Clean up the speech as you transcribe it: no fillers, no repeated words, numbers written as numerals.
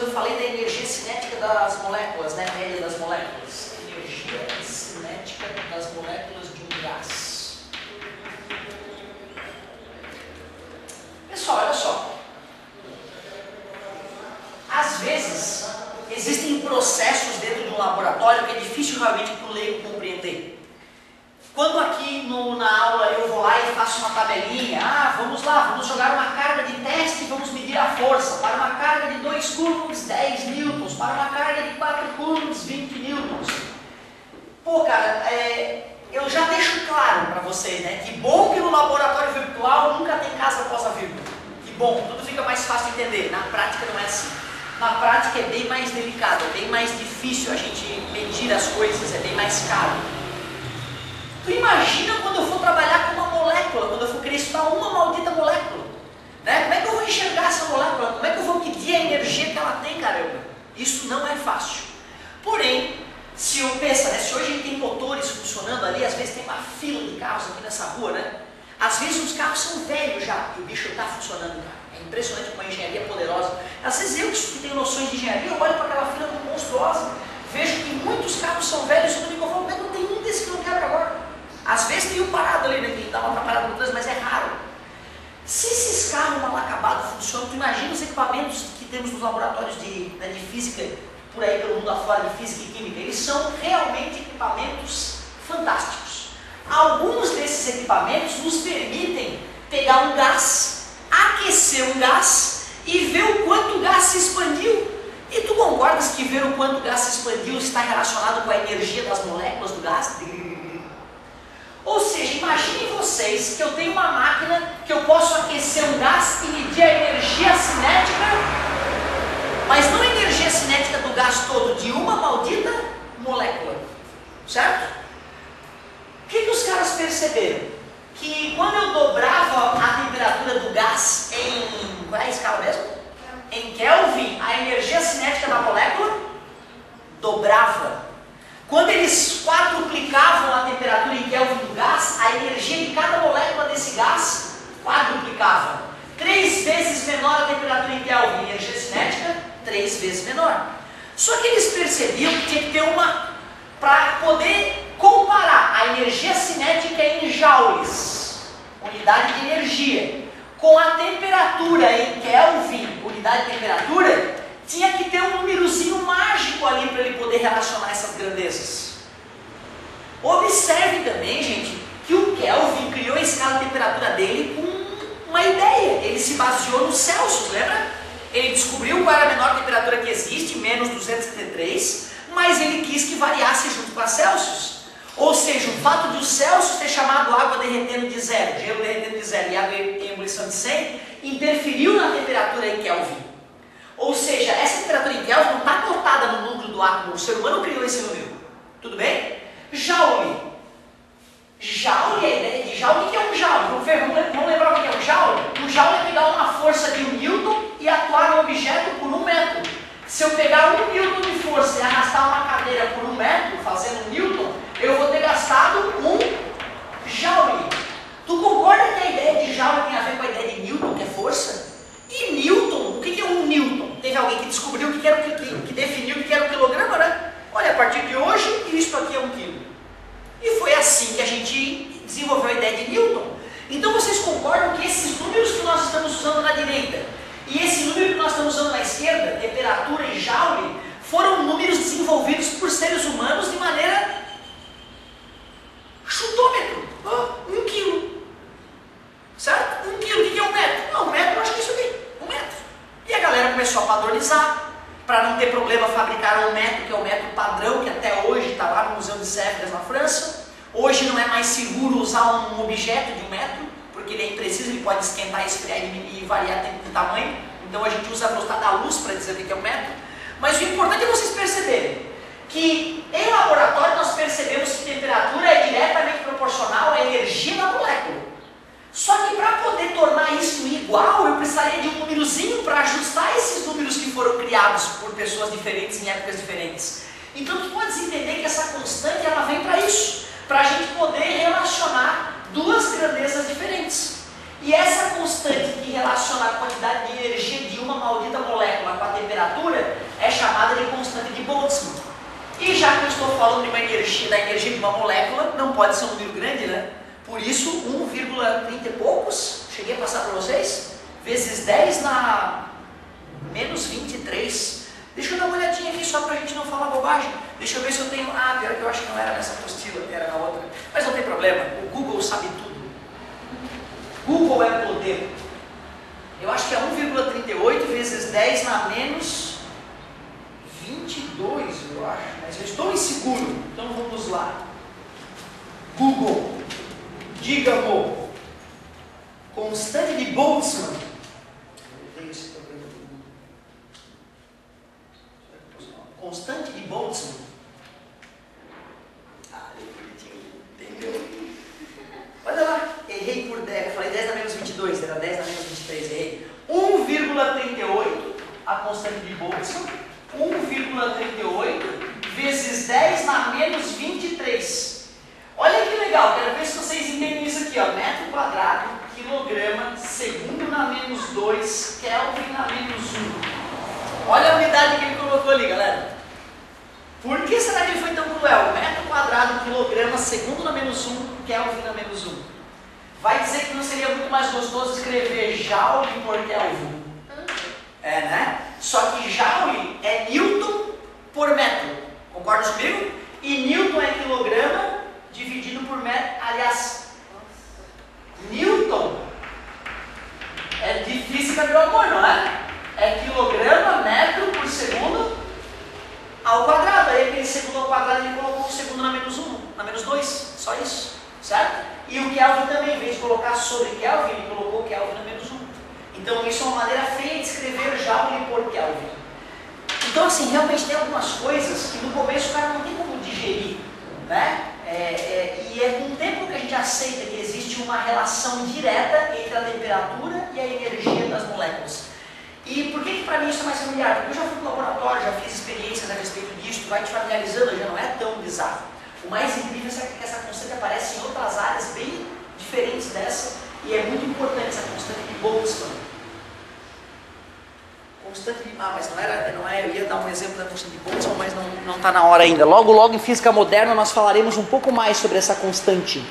quando eu falei da energia cinética das moléculas, né? Média das moléculas. Energia cinética das moléculas de um gás. Pessoal, olha só. Às vezes, existem processos dentro de um laboratório que é difícil realmente para o leigo compreender. Quando aqui na aula eu vou lá e faço uma tabelinha, vamos lá, vamos jogar uma carga de teste e vamos medir a força. Para uma carga de 2 coulombs, 10 newtons. Para uma carga de 4 coulombs, 20 newtons. Pô, cara, eu já deixo claro para vocês, né? Que bom que no laboratório virtual nunca tem casa após a vírgula. Que bom, tudo fica mais fácil de entender. Na prática não é assim. Na prática é bem mais delicado, é bem mais difícil a gente medir as coisas, é bem mais caro. Tu imagina quando eu for trabalhar com uma molécula, quando eu for querer estudar uma maldita molécula, né? Como é que eu vou enxergar essa molécula? Como é que eu vou medir a energia que ela tem, caramba? Isso não é fácil. Porém, se eu penso, né? Se hoje a gente tem motores funcionando ali, às vezes tem uma fila de carros aqui nessa rua, né? Às vezes os carros são velhos já e o bicho está funcionando, cara. É impressionante como a engenharia é poderosa. Às vezes eu que tenho noções de engenharia, eu olho para aquela fila monstruosa, vejo que muitos carros são velhos e eu digo, como é que não tem um desse que não quebra agora? Às vezes tem um parado ali, né, que dá uma atrapalhada no trânsito, mas é raro. Se esses carros mal acabados funcionam, tu imagina os equipamentos que temos nos laboratórios de física, por aí pelo mundo afora, de física e química. Eles são realmente equipamentos fantásticos. Alguns desses equipamentos nos permitem pegar um gás, aquecer um gás e ver o quanto o gás se expandiu. E tu concordas que ver o quanto o gás se expandiu está relacionado com a energia das moléculas do gás? Ou seja, imaginem vocês que eu tenho uma máquina que eu posso aquecer um gás e medir a energia cinética, mas não a energia cinética do gás todo, de uma maldita molécula. Certo? O que os caras perceberam? Que quando eu dobrava a temperatura do gás em... qual é a escala mesmo? Em Kelvin, a energia cinética da molécula dobrava. Quando eles quadruplicavam a temperatura em Kelvin do gás, a energia de cada molécula desse gás quadruplicava. 3 vezes menor a temperatura em Kelvin, energia cinética, 3 vezes menor. Só que eles percebiam que tinha que ter uma... para poder comparar a energia cinética em joules, unidade de energia, com a temperatura em Kelvin, unidade de temperatura, tinha que ter um númerozinho mágico ali para ele poder relacionar essas grandezas. Observe também, gente, que o Kelvin criou a escala de temperatura dele com uma ideia. Ele se baseou no Celsius, lembra? Ele descobriu qual era a menor temperatura que existe, menos 273, mas ele quis que variasse junto com a Celsius. Ou seja, o fato de o Celsius ter chamado água derretendo de 0, gelo derretendo de 0 e água em ebulição de 100, interferiu na temperatura em Kelvin. Ou seja, essa temperatura em Kelvin não está cotada no núcleo do átomo, o ser humano criou esse número. Tudo bem? Joule. Joule, a ideia de joule, o que é um joule? Vamos lembrar o que é um joule? Um joule é pegar uma força de 1 newton e atuar no objeto por 1 metro. Se eu pegar 1 newton de força e arrastar uma cadeira por 1 metro, fazendo 1 newton, eu vou ter gastado 1 joule. Tu concorda que a ideia de joule tem a ver com a ideia de newton, que é força? E newton, o que é 1 newton? Teve alguém que descobriu o que era que definiu o que era um quilograma, né? Olha, a partir de hoje, isto aqui é 1 quilo. E foi assim que a gente desenvolveu a ideia de Newton. Então vocês concordam que esses números que nós estamos usando na direita e esse número que nós estamos usando na esquerda, temperatura e joule, foram números desenvolvidos por seres humanos de maneira chutômetro. 1 quilo. Certo? 1 quilo. O que é 1 metro? Não, 1 metro eu acho que é isso aqui. 1 metro. E a galera começou a padronizar. Para não ter problema, fabricaram 1 metro, que é o método padrão, que até hoje está lá no Museu de Sèvres, na França. Hoje não é mais seguro usar um objeto de 1 metro, porque ele é impreciso, ele pode esquentar, esfriar e variar tempo de tamanho. Então a gente usa a velocidade da luz para dizer o que é 1 metro. Mas o importante é vocês perceberem que em laboratório nós percebemos que temperatura é diretamente proporcional à energia da molécula. Só que para poder tornar isso igual, eu precisaria de um númerozinho para ajustar esses números que foram criados por pessoas diferentes em épocas diferentes. Então tu podes entender que essa constante ela vem para isso, para a gente poder relacionar duas grandezas diferentes. E essa constante que relaciona a quantidade de energia de uma maldita molécula com a temperatura de Boltzmann. E já que eu estou falando de uma energia, da energia de uma molécula, não pode ser um número grande, né? Por isso, 1,30 e poucos, cheguei a passar para vocês, vezes 10 na menos 23. Deixa eu dar uma olhadinha aqui só para a gente não falar bobagem. Deixa eu ver se eu tenho... Ah, pior que eu acho que não era nessa apostila, era na outra. Mas não tem problema, o Google sabe tudo. Google é poder. Eu acho que é 1,38 vezes 10 na menos 22, eu acho. Mas eu estou inseguro, então vamos lá. Google, diga-mo, constante de Boltzmann. Eu tenho esse problema do Google. Constante de Boltzmann. Ah, entendeu? Olha lá, errei por 10, eu falei 10 na menos 22, era 10 na menos 23, errei. 1,38, a constante de Boltzmann, 1,38 vezes 10 na menos 23. Olha que legal, quero ver se vocês entendem isso aqui, ó, metro quadrado, quilograma, segundo na menos 2, Kelvin na menos 1. Olha a unidade que ele colocou ali, galera. Por que será que ele foi tão cruel? Metro quadrado, quilograma, segundo na menos 1, Kelvin na menos 1. Vai dizer que não seria muito mais gostoso escrever Joule por Kelvin? É, né? Só que Joule é Newton por metro. Concorda comigo? E Newton é quilograma dividido por metro. Aliás, Newton é de física do amor, não é? É quilograma metro por segundo ao quadrado. Aí aquele segundo ao quadrado ele colocou o segundo na menos 1, na menos 2. Só isso, certo? E o Kelvin também, em vez de colocar sobre Kelvin, ele colocou Kelvin na menos 1. Então isso é uma maneira feia de escrever Joule por Kelvin. Então assim, realmente tem algumas coisas que no começo o cara não tem como digerir, né? E é com o tempo que a gente aceita que existe uma relação direta entre a temperatura e a energia das moléculas. E por que para mim isso é mais familiar? Porque eu já fui para o laboratório, já fiz experiências a respeito disso, vai te familiarizando, já não é tão bizarro. O mais incrível é que essa constante aparece em outras áreas bem diferentes dessa, e é muito importante essa constante de Boltzmann. Constante de... Ah, mas não é, eu ia dar um exemplo da constante de Boltzmann, mas não está na hora ainda. Logo, logo em física moderna nós falaremos um pouco mais sobre essa constante.